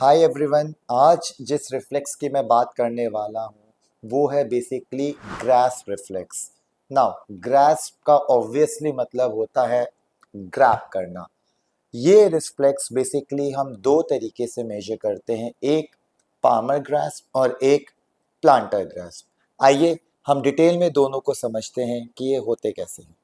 Hi everyone. आज जिस reflex की मैं बात करने वाला हूँ वो है basically grasp reflex. Now grasp का ऑब्वियसली मतलब होता है ग्रैब करना। ये रिफ्लेक्स बेसिकली हम दो तरीके से मेजर करते हैं, एक पामर ग्रास्प और एक प्लांटर ग्रास्प। आइए हम डिटेल में दोनों को समझते हैं कि ये होते कैसे हैं।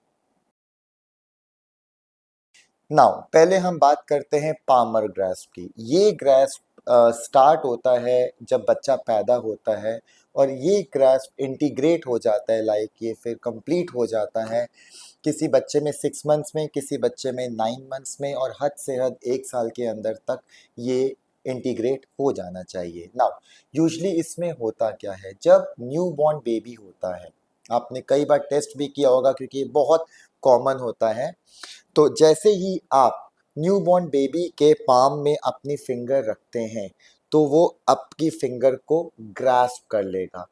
नाउ पहले हम बात करते हैं पामर ग्रास्प की। ये ग्रास्प स्टार्ट होता है जब बच्चा पैदा होता है और ये ग्रास्प इंटीग्रेट हो जाता है, लाइक ये फिर कंप्लीट हो जाता है किसी बच्चे में 6 मंथ्स में, किसी बच्चे में 9 मंथ्स में, और हद से हद 1 साल के अंदर तक ये इंटीग्रेट हो जाना चाहिए। नाउ यूजली इसमें होता क्या है, जब न्यू बॉर्न बेबी होता है, आपने कई बार टेस्ट भी किया होगा क्योंकि ये बहुत कॉमन होता है। तो जैसे ही आप न्यूबॉर्न बेबी के पाम में अपनी फिंगर रखते हैं तो वो आपकी फिंगर को ग्रास्प कर लेगा।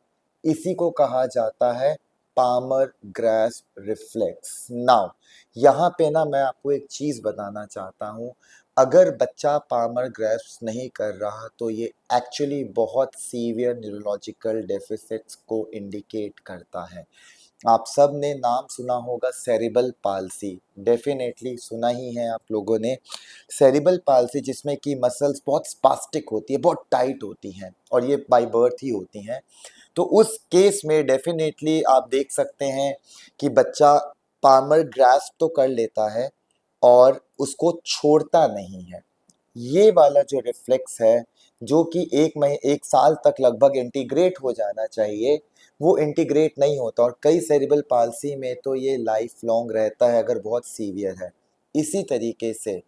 इसी को कहा जाता है पामर ग्रास्प रिफ्लेक्स। नाउ यहाँ पे ना मैं आपको एक चीज बताना चाहता हूँ, अगर बच्चा पामर ग्रास्प नहीं कर रहा तो ये एक्चुअली बहुत सीवियर न्यूरोलॉजिकल डेफिसिट्स को इंडिकेट करता है। आप सब ने नाम सुना होगा सेरिबल पाल्सी, डेफिनेटली सुना ही है आप लोगों ने। सेरिबल पाल्सी जिसमें कि मसल्स बहुत स्पास्टिक होती है, बहुत टाइट होती हैं और ये बाय बर्थ ही होती हैं। तो उस केस में डेफिनेटली आप देख सकते हैं कि बच्चा पामर ग्रास्प तो कर लेता है और उसको छोड़ता नहीं है। ये वाला जो रिफ्लेक्स है, जो कि 1 साल तक लगभग इंटीग्रेट हो जाना चाहिए, वो इंटीग्रेट नहीं होता और कई सेरिब्रल पाल्सी में तो ये लाइफ लॉन्ग रहता है अगर बहुत सीवियर है। इसी तरीके से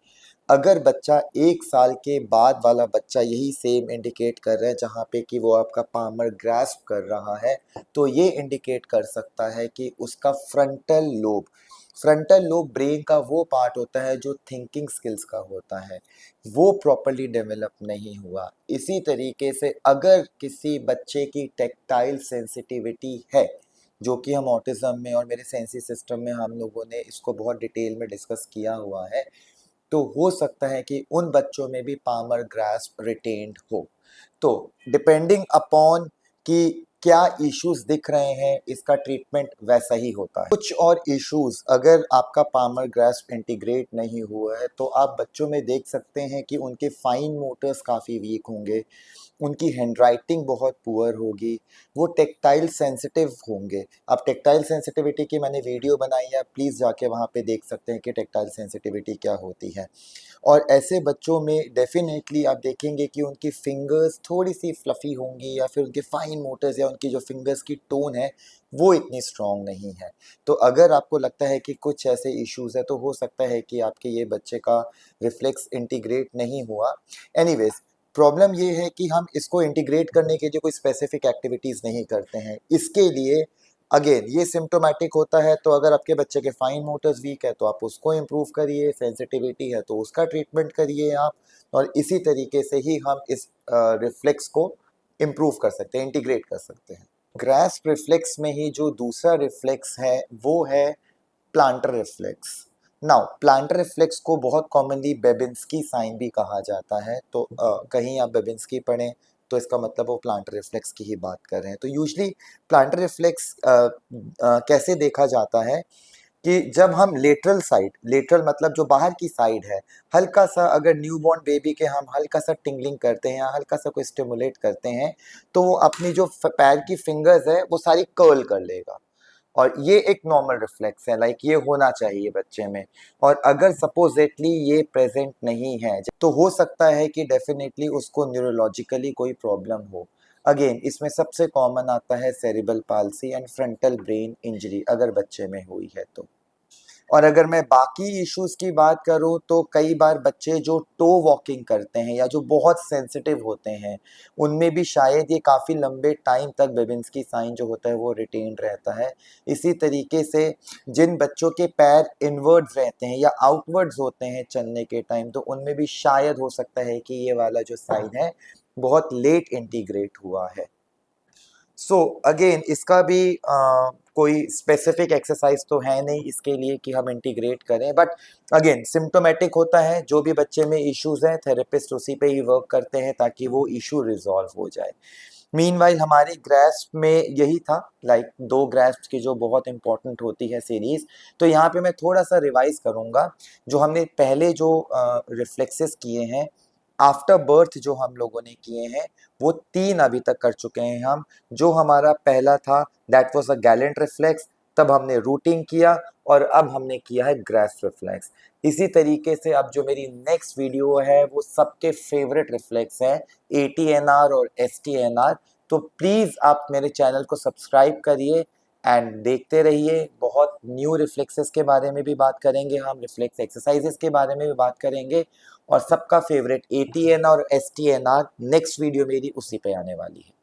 अगर बच्चा 1 साल के बाद वाला बच्चा यही सेम इंडिकेट कर रहा है जहाँ पे कि वो आपका पामर ग्रास्प कर रहा है, तो ये इंडिकेट कर सकता है कि उसका फ्रंटल लोब ब्रेन का वो पार्ट होता है जो थिंकिंग स्किल्स का होता है, वो प्रॉपरली डेवलप नहीं हुआ। इसी तरीके से अगर किसी बच्चे की टेक्टाइल सेंसिटिविटी है, जो कि हम ऑटिज्म में और मेरे सेंसी सिस्टम में हम लोगों ने इसको बहुत डिटेल में डिस्कस किया हुआ है, तो हो सकता है कि उन बच्चों में भी पामर ग्रास्प रिटेन्ड हो। तो डिपेंडिंग अपॉन कि क्या इश्यूज दिख रहे हैं, इसका ट्रीटमेंट वैसा ही होता है। कुछ और इश्यूज, अगर आपका पामर ग्रास्प इंटीग्रेट नहीं हुआ है तो आप बच्चों में देख सकते हैं कि उनके फाइन मोटर्स काफ़ी वीक होंगे, उनकी हैंडराइटिंग बहुत पुअर होगी, वो टेक्टाइल सेंसिटिव होंगे। अब टेक्टाइल सेंसिटिविटी की मैंने वीडियो बनाई है, प्लीज़ जाके वहाँ पे देख सकते हैं कि टेक्टाइल सेंसिटिविटी क्या होती है। और ऐसे बच्चों में डेफिनेटली आप देखेंगे कि उनकी फिंगर्स थोड़ी सी फ्लफ़ी होंगी या फिर उनके फाइन मोटर्स या उनकी जो फिंगर्स की टोन है वो इतनी स्ट्रॉन्ग नहीं है। तो अगर आपको लगता है कि कुछ ऐसे इश्यूज़ है तो हो सकता है कि आपके ये बच्चे का रिफ्लेक्स इंटीग्रेट नहीं हुआ। एनीवेज, प्रॉब्लम ये है कि हम इसको इंटीग्रेट करने के लिए कोई स्पेसिफिक एक्टिविटीज़ नहीं करते हैं। इसके लिए अगेन ये सिम्टोमेटिक होता है, तो अगर आपके बच्चे के फाइन मोटर्स वीक है तो आप उसको इम्प्रूव करिए, सेंसिटिविटी है तो उसका ट्रीटमेंट करिए आप, और इसी तरीके से ही हम इस रिफ्लेक्स को इम्प्रूव कर सकते हैं, इंटीग्रेट कर सकते हैं। ग्रास्प रिफ्लेक्स में ही जो दूसरा रिफ्लेक्स है वो है plantar reflex. Now plantar reflex को बहुत कॉमनली बेबिंस्की साइन भी कहा जाता है, तो कहीं आप बेबिंस्की पढ़ें तो इसका मतलब वो प्लांटर रिफ्लेक्स की ही बात कर रहे हैं। तो यूजली प्लांटर रिफ्लेक्स कैसे देखा जाता है कि जब हम लेटरल साइड, लेटरल मतलब जो बाहर की साइड है, हल्का सा अगर न्यूबॉर्न बेबी के हम हल्का सा टिंगलिंग करते हैं या हल्का सा कोई स्टिमुलेट करते हैं तो वो अपनी जो पैर की फिंगर्स है वो सारी कर्ल कर लेगा, और ये एक नॉर्मल रिफ्लेक्स है, लाइक ये होना चाहिए बच्चे में। और अगर सपोजिटली ये प्रेजेंट नहीं है तो हो सकता है कि डेफिनेटली उसको न्यूरोलॉजिकली कोई प्रॉब्लम हो। अगेन इसमें सबसे कॉमन आता है cerebral palsy and frontal brain injury अगर बच्चे में हुई है तो। और अगर मैं बाकी इश्यूज की बात करूं तो कई बार बच्चे जो टो वॉकिंग करते हैं या जो बहुत सेंसिटिव होते हैं उनमें भी शायद ये काफ़ी लंबे टाइम तक बेबिंस्की साइन जो होता है वो रिटेन्ड रहता है। इसी तरीके से जिन बच्चों के पैर इनवर्ड्स रहते हैं या आउटवर्ड्स होते हैं चलने के टाइम, तो उनमें भी शायद हो सकता है कि ये वाला जो साइन है बहुत लेट इंटीग्रेट हुआ है। सो अगेन इसका भी कोई स्पेसिफिक एक्सरसाइज तो है नहीं इसके लिए कि हम इंटीग्रेट करें, बट अगेन सिम्टोमेटिक होता है, जो भी बच्चे में इश्यूज हैं थेरेपिस्ट उसी पे ही वर्क करते हैं ताकि वो इशू रिजॉल्व हो जाए। मीनवाइल हमारी ग्रास्प में यही था, लाइक दो ग्रास्प की जो बहुत इंपॉर्टेंट होती है सीरीज। तो यहाँ पे मैं थोड़ा सा रिवाइज करूंगा, जो हमने पहले जो रिफ्लेक्सेस किए हैं आफ्टर बर्थ जो हम लोगों ने किए हैं, वो 3 अभी तक कर चुके हैं हम। जो हमारा पहला था that was a Gallant reflex, तब हमने रूटिंग किया, और अब हमने किया है ग्रास्प रिफ्लेक्स। इसी तरीके से अब जो मेरी नेक्स्ट वीडियो है वो सबके फेवरेट रिफ्लेक्स है, ATNR और STNR। तो प्लीज़ आप मेरे चैनल को सब्सक्राइब करिए एंड देखते रहिए। बहुत न्यू रिफ्लेक्सेस के बारे में भी बात करेंगे, हम रिफ्लेक्स एक्सरसाइजेस के बारे में भी बात करेंगे, और सबका फेवरेट ATN और STNR नेक्स्ट वीडियो मेरी उसी पे आने वाली है।